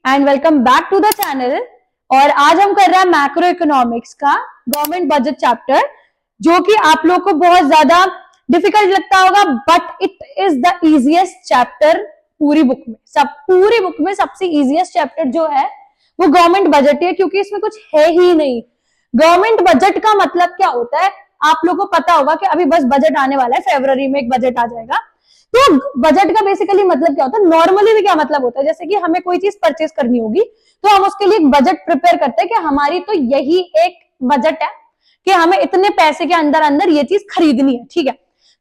And welcome back to the channel. और आज हम कर रहे हैं मैक्रो इकोनॉमिक्स का गवर्नमेंट बजट चैप्टर, जो कि आप लोग को बहुत ज्यादा डिफिकल्ट लगता होगा, but it is the easiest chapter पूरी बुक में। पूरी बुक में सबसे इजीएस्ट चैप्टर जो है वो गवर्नमेंट बजट है, क्योंकि इसमें कुछ है ही नहीं। गवर्नमेंट बजट का मतलब क्या होता है आप लोगों को पता होगा कि अभी बस बजट आने वाला है, फरवरी में एक बजट आ जाएगा। तो बजट का बेसिकली मतलब क्या होता है, नॉर्मली भी क्या मतलब होता है, जैसे कि हमें कोई चीज परचेज करनी होगी तो हम उसके लिए एक बजट प्रिपेयर करते हैं कि हमारी तो यही एक बजट है कि हमें इतने पैसे के अंदर अंदर ये चीज खरीदनी है, ठीक है।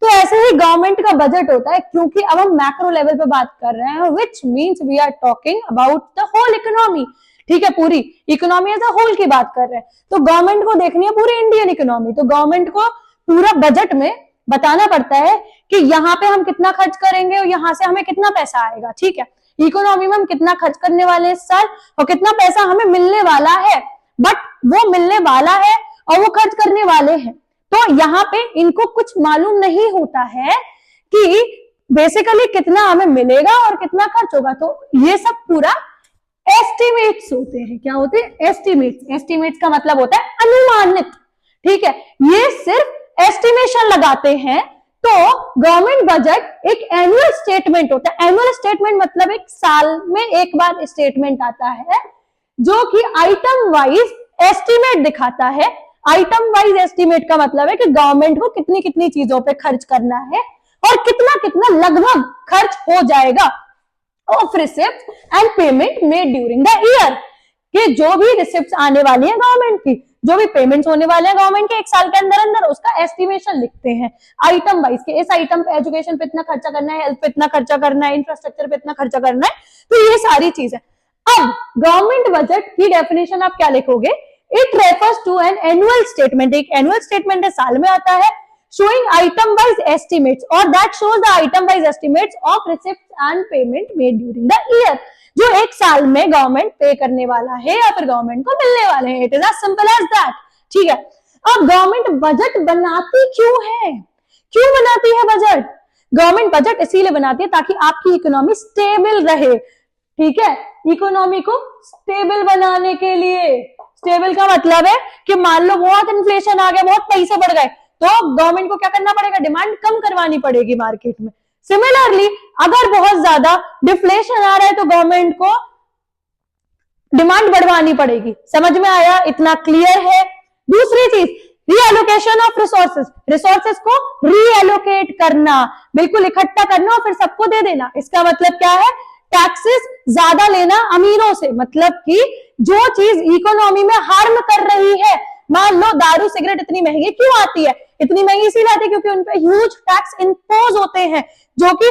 तो ऐसे ही गवर्नमेंट का बजट होता है, क्योंकि अब हम मैक्रो लेवल पे बात कर रहे हैं, which means we are talking about the whole economy, ठीक है। पूरी इकोनॉमी एज अ होल की बात कर रहे हैं, तो गवर्नमेंट को देखनी है पूरी इंडियन इकोनॉमी। तो गवर्नमेंट को पूरा बजट में बताना पड़ता है कि यहाँ पे हम कितना खर्च करेंगे और यहाँ से हमें कितना पैसा आएगा, ठीक है। इकोनॉमी में हम कितना खर्च करने वाले हैं इस साल और कितना पैसा हमें मिलने वाला है, बट वो मिलने वाला है और वो खर्च करने वाले हैं। तो यहाँ पे इनको कुछ मालूम नहीं होता है कि बेसिकली कितना हमें मिलेगा और कितना खर्च होगा। तो ये सब पूरा एस्टिमेट्स होते हैं। क्या होते हैं? एस्टिमेट्स। एस्टिमेट्स का मतलब होता है अनुमानित, ठीक है। ये सिर्फ एस्टिमेशन लगाते हैं। तो गवर्नमेंट बजट एक एनुअल स्टेटमेंट होता है। एनुअल स्टेटमेंट मतलब एक साल में एक बार स्टेटमेंट आता है, जो कि आइटम वाइज एस्टिमेट दिखाता है। आइटम वाइज एस्टिमेट का मतलब है कि गवर्नमेंट को कितनी कितनी चीजों पे खर्च करना है और कितना कितना लगभग खर्च हो जाएगा of receipt and payment made during the year, कि जो भी रिसिप्ट आने वाली है गवर्नमेंट की, जो भी पेमेंट्स होने वाले हैं गवर्नमेंट के एक साल के अंदर अंदर, उसका एस्टिमेशन लिखते हैं आइटम वाइज के। इस आइटम पे एजुकेशन पे इतना खर्चा करना है, हेल्थ पे इतना खर्चा करना है, इंफ्रास्ट्रक्चर पे इतना खर्चा करना है। तो ये सारी चीज है। अब गवर्नमेंट बजट की डेफिनेशन आप क्या लिखोगे? It refers to an annual statement. एक एनुअल स्टेटमेंट है, साल में आता है, showing item wise estimates, or that shows the item wise estimates of receipts and payment made during the year, जो एक साल में गवर्नमेंट पे करने वाला है या फिर गवर्नमेंट को मिलने वाले हैं। It is as simple as that, ठीक है। अब गवर्नमेंट बजट बनाती क्यों है? क्यों बनाती है बजट? गवर्नमेंट बजट इसीलिए बनाती है ताकि आपकी इकोनॉमी स्टेबल रहे, ठीक है। इकोनॉमी को स्टेबल बनाने के लिए, स्टेबल का मतलब है कि मान लो बहुत इन्फ्लेशन आ गया, बहुत पैसे बढ़ गए, तो गवर्नमेंट को क्या करना पड़ेगा? डिमांड कम करवानी पड़ेगी मार्केट में। सिमिलरली अगर बहुत ज्यादा डिफ्लेशन आ रहा है तो गवर्नमेंट को डिमांड बढ़वानी पड़ेगी। समझ में आया? इतना क्लियर है। दूसरी चीज, रीएलोकेशन ऑफ रिसोर्सेज। रिसोर्सेज को रीएलोकेट करना, बिल्कुल इकट्ठा करना और फिर सबको दे देना। इसका मतलब क्या है? टैक्सेस ज्यादा लेना अमीरों से, मतलब कि जो चीज इकोनॉमी में हार्म कर रही है, मान लो दारू सिगरेट इतनी महंगी क्यों आती है? इतनी महंगी इसीलिए आती है क्योंकि उन पे ह्यूज टैक्स इंपोज होते हैं, जो कि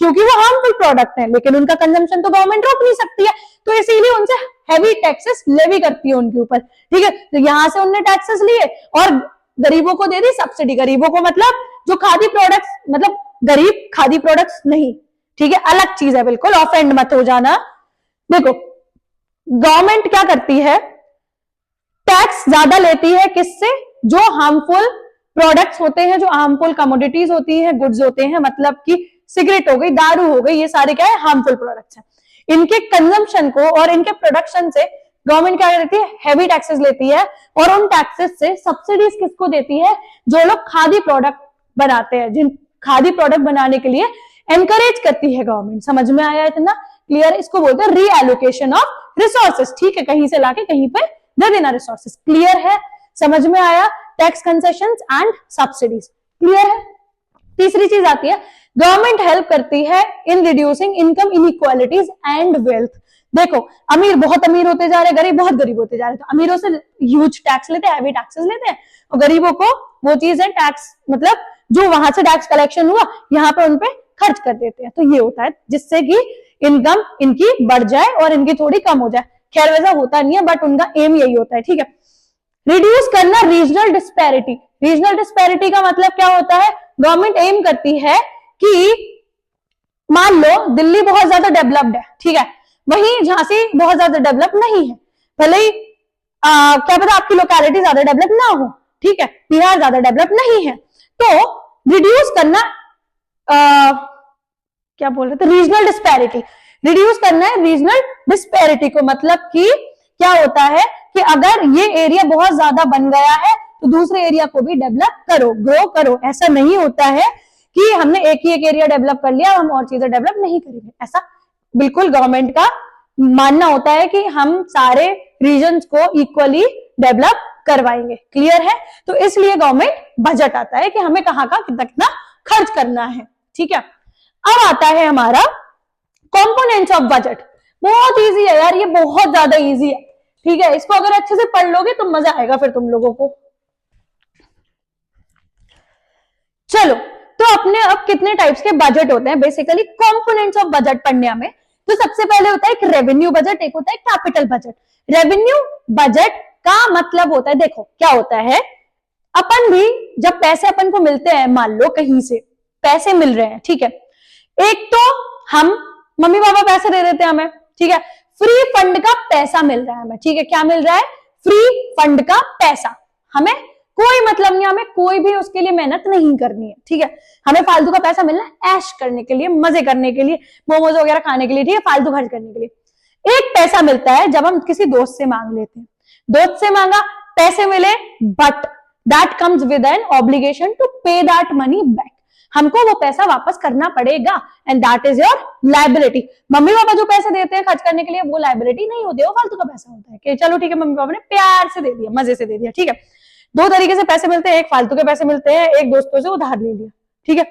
क्योंकि वो हार्मफुल प्रोडक्ट है, लेकिन उनका कंजम्पशन तो गवर्नमेंट रोक नहीं सकती है, तो इसीलिए उनसे हैवी टैक्सेस लेवी करती है उनके ऊपर, ठीक है। तो यहां से उनने टैक्सेस लिए और गरीबों को दे दी सब्सिडी। गरीबों को मतलब जो खादी प्रोडक्ट्स, मतलब गरीब खादी प्रोडक्ट्स नहीं, ठीक है, अलग चीज है बिल्कुल, ऑफेंड मत हो जाना। देखो गवर्नमेंट क्या करती है, टैक्स ज्यादा लेती है किससे? जो हार्मफुल प्रोडक्ट्स होते हैं, जो हार्मफुल कमोडिटीज होती हैं, गुड्स होते हैं, मतलब कि सिगरेट हो गई, दारू हो गई, ये सारे क्या है? हार्मफुल प्रोडक्ट्स हैं। इनके कंजम्पशन को और इनके प्रोडक्शन से गवर्नमेंट क्या करती है? हैवी टैक्सेस लेती है, और उन टैक्सेस से सब्सिडीज किसको देती है? जो लोग खादी प्रोडक्ट बनाते हैं, जिन खादी प्रोडक्ट बनाने के लिए एनकरेज करती है गवर्नमेंट। समझ में आया? इतना क्लियर? इसको बोलते हैं रीएलोकेशन ऑफ रिसोर्सेज, ठीक है। कहीं से लाके कहीं पे दे देना रिसोर्सेज। क्लियर है? समझ में आया? Tax concessions and subsidies, clear है। तीसरी चीज आती है, गवर्नमेंट हेल्प करती है in reducing income inequalities and wealth. देखो अमीर बहुत अमीर होते जा रहे हैं, गरीब बहुत गरीब होते जा रहे हैं, तो अमीरों से ह्यूज टैक्स लेते हैं, हैवी टैक्सेस लेते हैं, और गरीबों को वो चीज है टैक्स, मतलब जो वहां से टैक्स कलेक्शन हुआ यहाँ पे उनपे खर्च कर देते हैं। तो ये होता है जिससे कि इनकम इनकी बढ़ जाए और इनकी थोड़ी कम हो जाए। खैर वैसा होता नहीं है, बट उनका एम यही होता है, ठीक है। रिड्यूस करना रीजनल डिस्पैरिटी। रीजनल डिस्पैरिटी का मतलब क्या होता है? गवर्नमेंट एम करती है कि मान लो दिल्ली बहुत ज्यादा डेवलप्ड है, ठीक है, वहीं झांसी बहुत ज्यादा डेवलप नहीं है, भले ही क्या पता आपकी लोकेलिटी ज्यादा डेवलप ना हो, ठीक है, बिहार ज्यादा डेवलप नहीं है। तो रिड्यूस करना क्या बोल रहे थे? Regional disparity. रिड्यूस करना है रीजनल डिस्पैरिटी को, मतलब कि क्या होता है कि अगर ये एरिया बहुत ज्यादा बन गया है तो दूसरे एरिया को भी डेवलप करो, ग्रो करो। ऐसा नहीं होता है कि हमने एक ही एक एरिया डेवलप कर लिया, हम और चीजें डेवलप नहीं करेंगे। ऐसा बिल्कुल गवर्नमेंट का मानना होता है कि हम सारे रीजन्स को इक्वली डेवलप करवाएंगे। क्लियर है? तो इसलिए गवर्नमेंट बजट आता है कि हमें कहाँ का कितना खर्च करना है। ठीक है, अब आता है हमारा कंपोनेंट्स ऑफ बजट। बहुत इजी है यार, ये बहुत ज्यादा इजी है। ठीक है, इसको अगर अच्छे से पढ़ लोगे तो मजा आएगा फिर तुम लोगों को। चलो, तो अपने अब कितने टाइप्स के बजट होते हैं बेसिकली कंपोनेंट्स ऑफ बजट पढ़ने में। तो सबसे पहले होता है एक रेवेन्यू बजट, एक होता है कैपिटल बजट। रेवेन्यू बजट का मतलब होता है, देखो क्या होता है, अपन भी जब पैसे अपन को मिलते हैं, मान लो कहीं से पैसे मिल रहे हैं, ठीक है, एक तो हम मम्मी पापा पैसे दे देते हैं हमें, ठीक है, फ्री फंड का पैसा मिल रहा है हमें, ठीक है, क्या मिल रहा है? फ्री फंड का पैसा। हमें कोई मतलब नहीं, हमें कोई भी उसके लिए मेहनत नहीं करनी है, ठीक है, हमें फालतू का पैसा मिलना है ऐश करने के लिए, मजे करने के लिए, मोमोज वगैरह खाने के लिए, ठीक है, फालतू खर्च करने के लिए। एक पैसा मिलता है जब हम किसी दोस्त से मांग लेते हैं, दोस्त से मांगा, पैसे मिले, but that comes with an obligation to pay that money back. हमको वो पैसा वापस करना पड़ेगा and that is your liability. Mummy papa जो पैसे देते हैं खर्च करने के लिए, वो लायबिलिटी नहीं होती है, वो फालतू का पैसा होता है कि चलो ठीक है मम्मी पापा ने प्यार से दे दिया, मजे से दे दिया, ठीक है। दो तरीके से पैसे मिलते हैं, एक फालतू के पैसे मिलते हैं, एक दोस्तों से उधार ले लिया, ठीक है।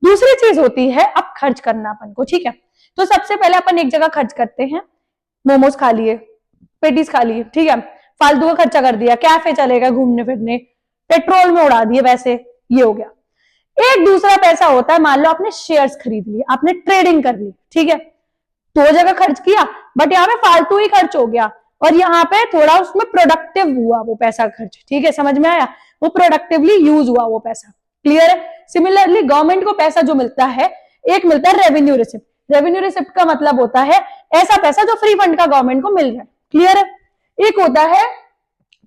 दूसरी चीज होती है अब खर्च करना अपन को, ठीक है। तो सबसे पहले अपन एक जगह खर्च करते हैं, मोमोज खा लिए, पेटीज खा लिए, ठीक है, फालतू का खर्चा कर दिया, कैफे चले गए घूमने फिरने, पेट्रोल में उड़ा दिए पैसे, ये हो गया। एक दूसरा पैसा होता है, मान लो आपने शेयर्स खरीद लिए, आपने ट्रेडिंग कर ली, ठीक है, दो जगह खर्च किया बट यहाँ पे फालतू ही खर्च हो गया और यहाँ पे थोड़ा उसमें प्रोडक्टिव हुआ वो पैसा खर्च, ठीक है, समझ में आया, वो प्रोडक्टिवली यूज हुआ वो पैसा। क्लियर है? सिमिलरली गवर्नमेंट को पैसा जो मिलता है, एक मिलता है रेवेन्यू रिसिप्ट। रेवेन्यू रिसिप्ट का मतलब होता है ऐसा पैसा जो फ्री फंड का गवर्नमेंट को मिल रहा है। क्लियर है? एक होता है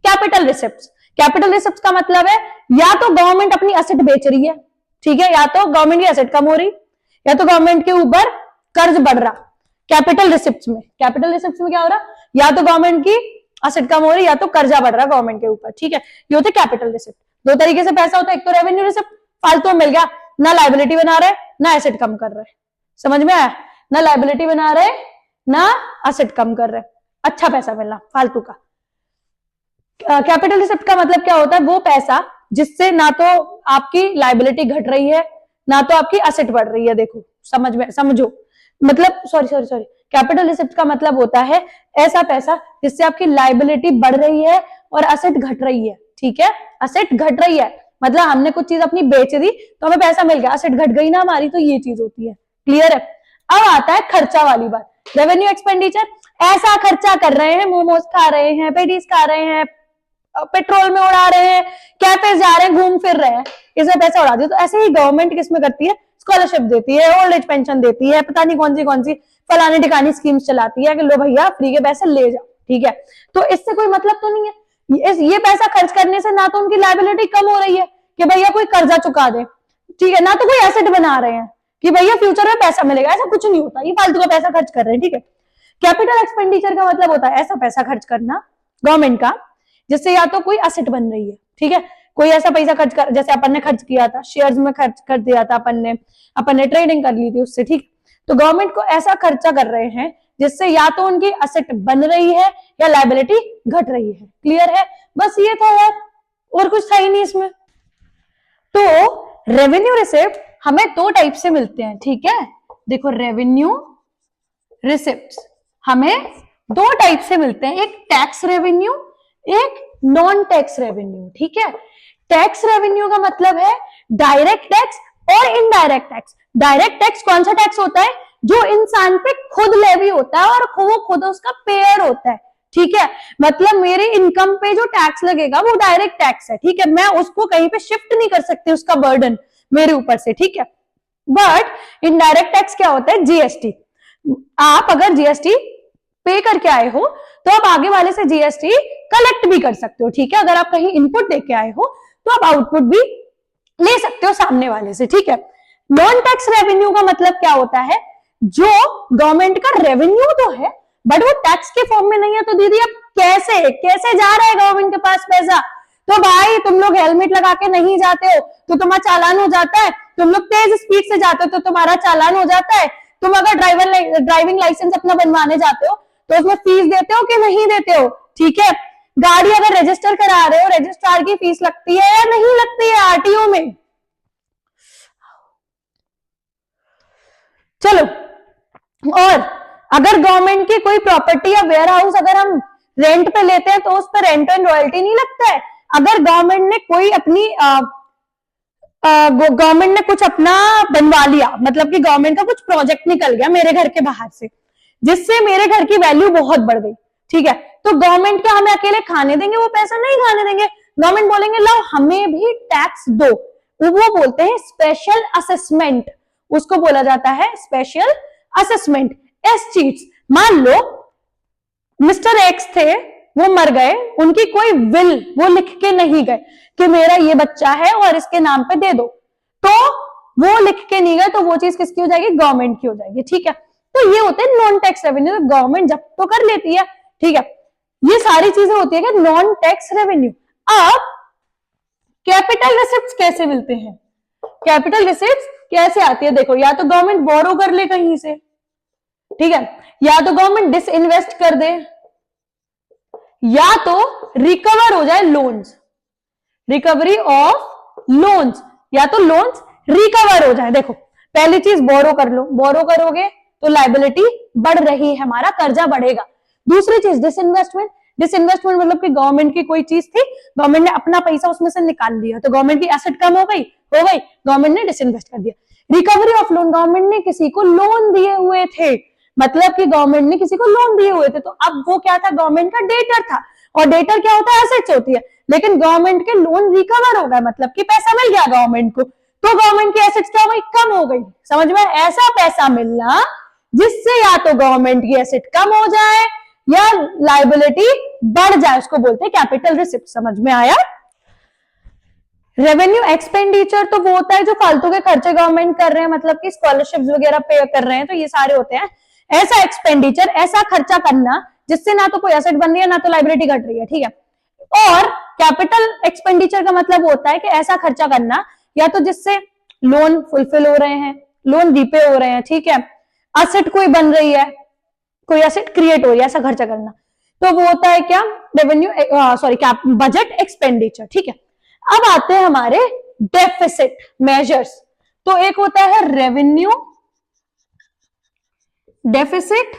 कैपिटल रिसिप्ट। कैपिटल रिसिप्ट का मतलब है या तो गवर्नमेंट अपनी एसेट बेच रही है, ठीक है, या तो गवर्नमेंट की एसेट कम हो रही, या तो गवर्नमेंट के ऊपर कर्ज बढ़ रहा। कैपिटल रिसिप्ट में क्या हो रहा? या तो गवर्नमेंट की एसेट कम हो रही, या तो कर्जा बढ़ रहा गवर्नमेंट के ऊपर, ठीक है, ये होते कैपिटल रिसिप्ट। दो तरीके से पैसा होता है, एक तो रेवेन्यू रिसिप्ट, फालतू मिल गया, ना लायबिलिटी बना रहे ना एसेट कम कर रहे, समझ में आया? ना लायबिलिटी बना रहे ना एसेट कम कर रहे, अच्छा पैसा मिलना फालतू का। कैपिटल रिसिप्ट का मतलब क्या होता है? वो पैसा जिससे ना तो आपकी लायबिलिटी घट रही है ना तो आपकी एसेट बढ़ रही है। देखो समझो, मतलब सॉरी कैपिटल रिसिप्ट का मतलब होता है ऐसा पैसा जिससे आपकी लायबिलिटी बढ़ रही है और एसेट घट रही है, ठीक है, एसेट घट रही है मतलब हमने कुछ चीज अपनी बेच दी तो हमें पैसा मिल गया, एसेट घट गई ना हमारी, तो ये चीज होती है। क्लियर है? अब आता है खर्चा वाली बात, रेवेन्यू एक्सपेंडिचर। ऐसा खर्चा कर रहे हैं, मोमोज खा रहे हैं, पेटीज खा रहे हैं, पेट्रोल में उड़ा रहे हैं, कैफे जा रहे हैं, घूम फिर रहे हैं, इसमें पैसा उड़ा दिया। तो ऐसे ही गवर्नमेंट किसमें करती है? स्कॉलरशिप देती है, ओल्ड एज पेंशन देती है, पता नहीं कौन सी फलानी टिकानी स्कीम्स चलाती है कि लो भैया फ्री के पैसे ले जाओ, ठीक है। तो इससे कोई मतलब तो नहीं है, ये पैसा खर्च करने से ना तो उनकी लायबिलिटी कम हो रही है कि भैया कोई कर्जा चुका दे, ठीक है, ना तो कोई एसेट बना रहे हैं कि भैया फ्यूचर में पैसा मिलेगा, ऐसा कुछ नहीं होता, ये फालतू का पैसा खर्च कर रहे हैं, ठीक है। कैपिटल एक्सपेंडिचर का मतलब होता है ऐसा पैसा खर्च करना गवर्नमेंट का जिससे या तो कोई एसेट बन रही है, ठीक है, कोई ऐसा पैसा खर्च कर, जैसे अपन ने खर्च किया था शेयर्स में, खर्च कर दिया था अपन ने ट्रेडिंग कर ली थी उससे, ठीक। तो गवर्नमेंट को ऐसा खर्चा कर रहे हैं जिससे या तो उनकी एसेट बन रही है या लायबिलिटी घट रही है। क्लियर है? बस ये था यार, और कुछ था ही नहीं इसमें। तो रेवेन्यू रिसिप्ट हमें दो टाइप से मिलते हैं, ठीक है, देखो रेवेन्यू रिसिप्ट हमें दो टाइप से मिलते हैं, एक टैक्स रेवेन्यू, एक नॉन टैक्स रेवेन्यू, ठीक है। टैक्स रेवेन्यू का मतलब है डायरेक्ट टैक्स और इनडायरेक्ट टैक्स। डायरेक्ट टैक्स कौन सा टैक्स होता है? जो इंसान पे खुद लेवी होता है और वो खुद उसका पेयर होता है, ठीक है, मतलब मेरे इनकम पे जो टैक्स लगेगा वो डायरेक्ट टैक्स है, ठीक है, मैं उसको कहीं पे शिफ्ट नहीं कर सकती उसका बर्डन मेरे ऊपर से, ठीक है। बट इनडायरेक्ट टैक्स क्या होता है? जीएसटी। आप अगर जीएसटी पे करके आए हो तो आप आगे वाले से जीएसटी कलेक्ट भी कर सकते हो, ठीक है, अगर आप कहीं इनपुट देके आए हो तो आप आउटपुट भी ले सकते हो सामने वाले से, ठीक है। नॉन टैक्स रेवेन्यू का मतलब क्या होता है? जो गवर्नमेंट का रेवेन्यू तो है बट वो टैक्स के फॉर्म में नहीं है। तो दीदी अब कैसे कैसे जा रहा है गवर्नमेंट के पास पैसा? तो भाई तुम लोग हेलमेट लगा के नहीं जाते हो तो तुम्हारा चालान हो जाता है, तुम लोग तेज स्पीड से जाते हो तो तुम्हारा चालान हो जाता है, तुम अगर ड्राइविंग लाइसेंस अपना बनवाने जाते हो तो उसमें फीस देते हो कि नहीं देते हो? ठीक है, गाड़ी अगर रजिस्टर करा रहे हो रजिस्ट्रार की फीस लगती है या नहीं लगती है आरटीओ में? चलो, और अगर गवर्नमेंट की कोई प्रॉपर्टी या वेयर हाउस अगर हम रेंट पे लेते हैं तो उस पर रेंट एंड रॉयल्टी नहीं लगता है। अगर गवर्नमेंट ने कोई अपनी गवर्नमेंट ने कुछ अपना बनवा लिया, मतलब कि गवर्नमेंट का कुछ प्रोजेक्ट निकल गया मेरे घर के बाहर से जिससे मेरे घर की वैल्यू बहुत बढ़ गई, ठीक है, तो गवर्नमेंट क्या हमें अकेले खाने देंगे? वो पैसा नहीं खाने देंगे। गवर्नमेंट बोलेंगे लाओ हमें भी टैक्स दो, वो बोलते हैं स्पेशल असेसमेंट, उसको बोला जाता है स्पेशल असेसमेंट। एस चीट्स, मान लो मिस्टर एक्स थे, वो मर गए, उनकी कोई विल वो लिख के नहीं गए कि मेरा ये बच्चा है और इसके नाम पे दे दो, तो वो लिख के नहीं गए तो वो चीज किसकी हो जाएगी? गवर्नमेंट की हो जाएगी, ठीक है। तो ये होते हैं नॉन टैक्स रेवेन्यू, तो गवर्नमेंट जब तो कर लेती है, ठीक है, ये सारी चीजें होती है कि नॉन टैक्स रेवेन्यू। अब कैपिटल रिसिप्ट्स कैसे मिलते हैं? कैपिटल रिसिप्ट्स कैसे आती है? देखो, या तो गवर्नमेंट बोरो कर ले कहीं से, ठीक है, या तो गवर्नमेंट डिसइन्वेस्ट कर दे, या तो रिकवर हो जाए लोन्स, रिकवरी ऑफ लोन्स, या तो लोन्स रिकवर हो जाए। देखो, पहली चीज बोरो कर लो, बोरो करोगे तो लायबिलिटी बढ़ रही है, हमारा कर्जा बढ़ेगा। दूसरी चीज डिसइन्वेस्टमेंट, डिसइन्वेस्टमेंट मतलब कि गवर्नमेंट की कोई चीज थी, गवर्नमेंट ने अपना पैसा उसमें से निकाल लिया, तो गवर्नमेंट की एसेट कम हो गई, गवर्नमेंट ने डिसइन्वेस्ट कर दिया। रिकवरी ऑफ लोन, गवर्नमेंट ने किसी को लोन दिए हुए थे, मतलब कि गवर्नमेंट ने किसी को लोन दिए हुए थे, तो अब वो क्या था? गवर्नमेंट का डेटर था, और डेटर क्या होता है? एसेट्स होती है, लेकिन गवर्नमेंट के लोन रिकवर हो गए, मतलब कि पैसा मिल गया गवर्नमेंट को, तो गवर्नमेंट की एसेट्स क्या हो गई? कम हो गई। समझ में? ऐसा पैसा मिलना जिससे या तो गवर्नमेंट की एसेट कम हो जाए या लायबिलिटी बढ़ जाए, उसको बोलते हैं कैपिटल रिसिप्ट। समझ में आया? रेवेन्यू एक्सपेंडिचर तो वो होता है जो फालतू के खर्चे गवर्नमेंट कर रहे हैं, मतलब कि स्कॉलरशिप्स वगैरह पे कर रहे हैं, तो ये सारे होते हैं ऐसा एक्सपेंडिचर, ऐसा खर्चा करना जिससे ना तो कोई एसेट बन रही है ना तो लायबिलिटी घट रही है, ठीक है। और कैपिटल एक्सपेंडिचर का मतलब होता है कि ऐसा खर्चा करना या तो जिससे लोन फुलफिल हो रहे हैं, लोन रीपे हो रहे हैं, ठीक है, एसेट कोई बन रही है, कोई एसेट क्रिएट हो रही है, ऐसा खर्चा करना, तो वो होता है क्या? रेवेन्यू बजट एक्सपेंडिचर, ठीक है। अब आते हैं हमारे डेफिसिट मेजर्स, तो एक होता है रेवेन्यू डेफिसिट,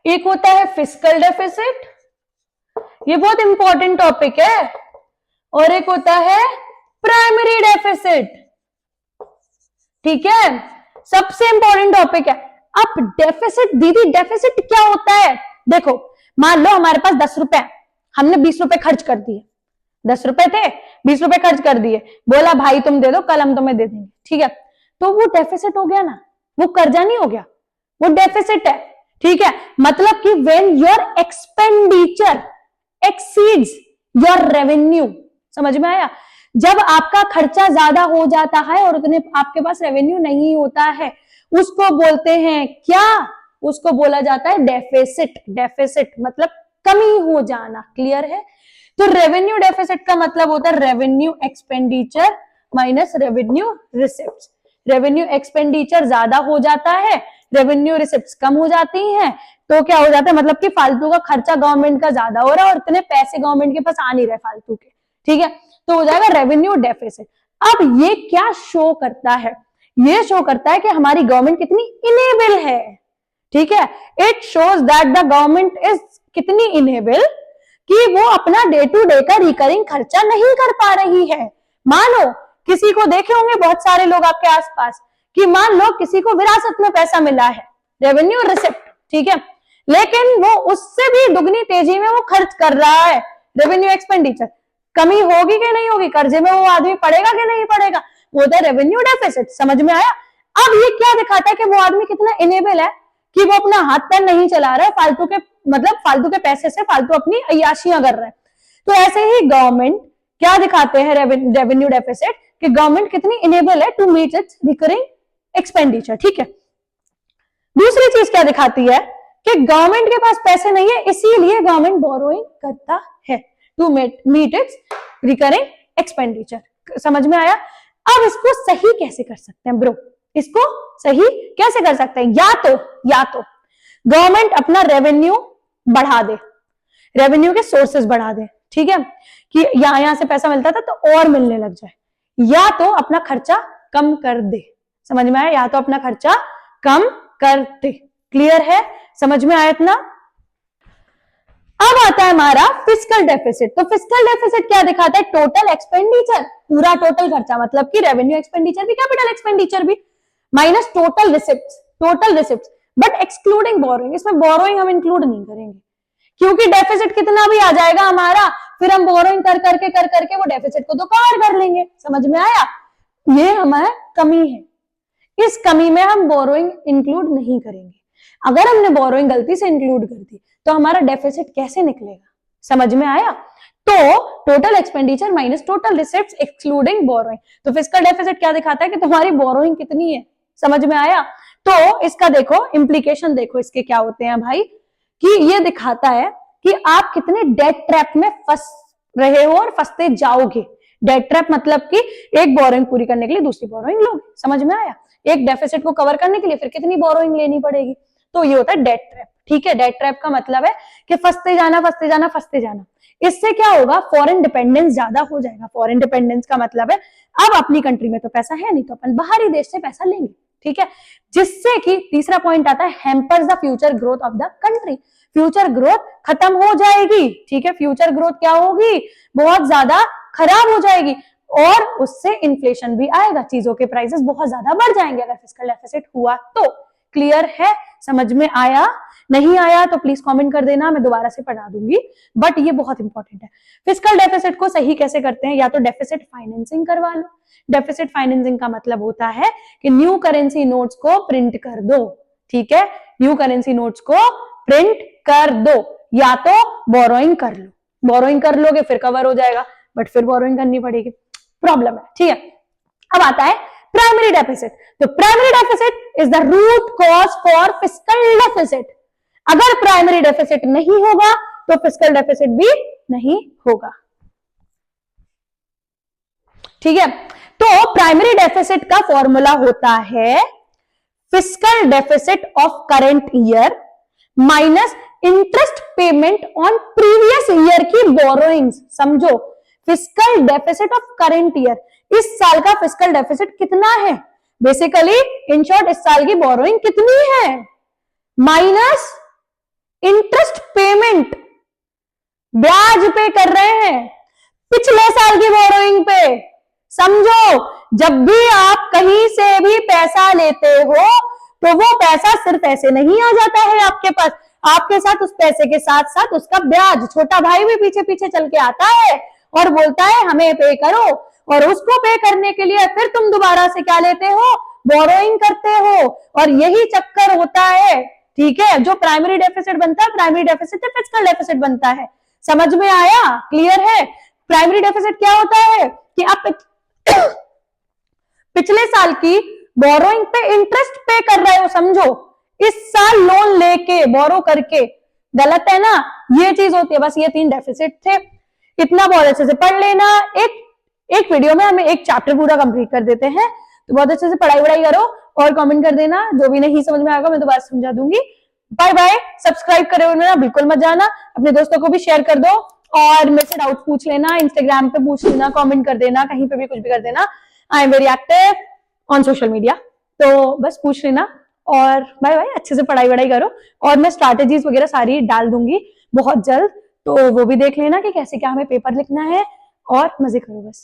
एक होता है फिस्कल डेफिसिट, ये बहुत इंपॉर्टेंट टॉपिक है, और एक होता है प्राइमरी डेफिसिट, ठीक है, सबसे इंपॉर्टेंट टॉपिक है। अब डेफिसिट, दीदी डेफिसिट क्या होता है? देखो, मान लो हमारे पास 10 रुपए, हमने 20 रुपए खर्च कर दिए, 10 रुपए थे, 20 रुपए खर्च कर दिए, बोला भाई तुम दे दो, कल हम तुम्हें दे देंगे, ठीक है, तो वो डेफिसिट हो गया ना, वो कर्जा नहीं हो गया, वो डेफिसिट है, ठीक है। मतलब कि when your expenditure exceeds your revenue, समझ में आया? जब आपका खर्चा ज्यादा हो जाता है और उतने आपके पास रेवेन्यू नहीं होता है, उसको बोलते हैं क्या? उसको बोला जाता है डेफिसिट। डेफिसिट मतलब कमी हो जाना, क्लियर है? तो रेवेन्यू डेफिसिट का मतलब होता है revenue expenditure minus revenue receipts. Revenue expenditure ज्यादा हो जाता है, रेवेन्यू रिसिप्ट्स कम हो जाती हैं, तो क्या हो जाता है? मतलब कि फालतू का खर्चा गवर्नमेंट का ज्यादा हो रहा है और इतने पैसे गवर्नमेंट के पास आ नहीं रहे फालतू के, ठीक है, तो हो जाएगा रेवेन्यू डेफिसिट। अब ये क्या शो करता है? ये शो करता है कि हमारी गवर्नमेंट कितनी इनेबल है, ठीक है। It shows that the government is कितनी इनेबल कि वो अपना डे टू डे का रिकरिंग खर्चा नहीं कर पा रही है। मानो किसी को देखे होंगे बहुत सारे लोग आपके आसपास कि मान लो किसी को विरासत में पैसा मिला है, रेवेन्यू रिसिप्ट, ठीक है, लेकिन वो उससे भी दुगनी तेजी में वो खर्च कर रहा है, रेवेन्यू एक्सपेंडिचर। कमी होगी कि नहीं होगी? कर्जे में वो आदमी पड़ेगा कि नहीं पड़ेगा? वो होता है रेवेन्यू डेफिसिट। समझ में आया? अब ये क्या दिखाता है कि वो आदमी कितना इनेबल है कि वो अपना हाथ पैर नहीं चला रहा है, फालतू के मतलब फालतू के पैसे से फालतू अपनी अय्याशियां कर रहे हैं। तो ऐसे ही गवर्नमेंट क्या दिखाते हैं रेवेन्यू डेफिसिट कि गवर्नमेंट कितनी इनेबल है to meet its recurring expenditure, ठीक है। दूसरी चीज क्या दिखाती है कि गवर्नमेंट के पास पैसे नहीं है, इसीलिए गवर्नमेंट बोरोइंग करता है to meet its recurring expenditure. समझ में आया? अब इसको सही कैसे कर सकते हैं ब्रो? इसको सही कैसे कर सकते हैं? या तो गवर्नमेंट अपना रेवेन्यू बढ़ा दे, रेवेन्यू के सोर्सेस बढ़ा दे, ठीक है, कि यहां से पैसा मिलता था तो और मिलने लग जाए, या तो अपना खर्चा कम कर दे। समझ में आया? या तो अपना खर्चा कम कर दे। क्लियर है? समझ में आया इतना? अब आता है हमारा फिस्कल डेफिसिट। तो फिस्कल डेफिसिट क्या दिखाता है? टोटल एक्सपेंडिचर, पूरा टोटल खर्चा, मतलब कि रेवेन्यू एक्सपेंडिचर भी, कैपिटल एक्सपेंडिचर भी, minus total receipt, but excluding borrowing. इसमें बोरोइंग हम इंक्लूड नहीं करेंगे, क्योंकि डेफिसिट कितना भी आ जाएगा हमारा, फिर हम बोरोइंग कर करके वो डेफिसिट को तो कवर कर लेंगे। समझ में आया? ये हमारा कमी है, इस कमी में हम बोरोइंग इंक्लूड नहीं करेंगे। अगर हमने बोरोइंग गलती से इंक्लूड कर दी तो हमारा डेफिसिट कैसे निकलेगा? समझ में आया? तो total expenditure minus total receipts excluding borrowing. तो फिस्कल डेफिसिट क्या दिखाता है कि तुम्हारी बोरोइंग कितनी है। समझ में आया? तो इसका देखो इंप्लीकेशन, देखो इसके क्या होते हैं भाई, कि ये दिखाता है कि आप कितने डेट ट्रैप में फंस रहे हो और फंसते जाओगे। डेट ट्रैप मतलब कि एक बोरोइंग पूरी करने के लिए दूसरी बोरोइंग लोगे। समझ में आया? एक डेफिसिट को कवर करने के लिए फिर कितनी बोरोइंग लेनी पड़ेगी, तो ये होता है डेट ट्रैप। ठीक है, डेट ट्रैप का मतलब है कि फंसते जाना। इससे क्या होगा? फॉरेन डिपेंडेंस ज्यादा हो जाएगा। फॉरेन डिपेंडेंस का मतलब है अब अपनी कंट्री में तो पैसा है नहीं, तो अपन बाहरी देश से पैसा लेंगे। ठीक है, जिससे कि तीसरा पॉइंट आता है hampers the future growth of the country. Future growth खत्म हो जाएगी। ठीक है, फ्यूचर ग्रोथ क्या होगी? बहुत ज्यादा खराब हो जाएगी, और उससे इन्फ्लेशन भी आएगा, चीजों के प्राइसेस बहुत ज्यादा बढ़ जाएंगे अगर फिस्कल डेफिसिट हुआ तो। क्लियर है? समझ में आया? नहीं आया तो प्लीज कमेंट कर देना, मैं दोबारा से पढ़ा दूंगी, बट ये बहुत इंपॉर्टेंट है। फिस्कल डेफिसिट को सही कैसे करते हैं? या तो डेफिसिट फाइनेंसिंग करवा लो। डेफिसिट फाइनेंसिंग का मतलब होता है कि न्यू करेंसी नोट्स को प्रिंट कर दो। ठीक है, न्यू करेंसी नोट्स को प्रिंट कर दो, या तो बोरोइंग कर लो। बोरोइंग कर लोगे फिर कवर हो जाएगा, बट फिर बोरोइंग करनी पड़ेगी, प्रॉब्लम है। ठीक है, अब आता है प्राइमरी डेफिसिट। तो primary deficit is the root cause for fiscal deficit. अगर प्राइमरी डेफिसिट नहीं होगा तो फिस्कल डेफिसिट भी नहीं होगा। ठीक है, तो प्राइमरी डेफिसिट का फॉर्मूला होता है fiscal deficit of current year minus interest payment on previous year की बोरोइंग्स। समझो, fiscal deficit of current year, इस साल का फिस्कल डेफिसिट कितना है, बेसिकली इन शॉर्ट इस साल की बोरोइंग कितनी है, माइनस इंटरेस्ट पेमेंट, ब्याज पे कर रहे हैं पिछले साल की बोरोइंग पे। समझो, जब भी आप कहीं से भी पैसा लेते हो तो वो पैसा सिर्फ ऐसे नहीं आ जाता है आपके पास, आपके साथ उस पैसे के साथ साथ उसका ब्याज, छोटा भाई भी पीछे पीछे चल के आता है और बोलता है हमें पे करो, और उसको पे करने के लिए फिर तुम दोबारा से क्या लेते हो? बोरोइंग करते हो, और यही चक्कर होता है। ठीक है, जो प्राइमरी डेफिसिट बनता है, प्राइमरी डेफिसिट फिस्कल डेफिसिट बनता है। समझ में आया? क्लियर है? प्राइमरी डेफिसिट क्या होता है कि आप पिछले साल की बोरोइंग पे इंटरेस्ट पे कर रहे हो। समझो, इस साल लोन लेके बोरो करके, गलत है ना? ये चीज होती है। बस ये 3 डेफिसिट थे, इतना बहुत अच्छे से पढ़ लेना। एक वीडियो में हमें एक चैप्टर पूरा कंप्लीट कर देते हैं, तो बहुत अच्छे से पढ़ाई करो और कमेंट कर देना, जो भी नहीं समझ में आएगा मैं दोबारा समझा दूंगी। Bye bye. सब्सक्राइब करे ना बिल्कुल मत जाना, अपने दोस्तों को भी शेयर कर दो, और मेरे से डाउट पूछ लेना, इंस्टाग्राम पे पूछ लेना, कमेंट कर देना, कहीं पे भी कुछ भी कर देना। I am very active on social media, तो बस पूछ लेना। और बाय बाय, अच्छे से पढ़ाई करो, और मैं स्ट्रैटेजीज वगैरह सारी डाल दूंगी बहुत जल्द, तो वो भी देख लेना कि कैसे क्या हमें पेपर लिखना है, और मजे करो बस।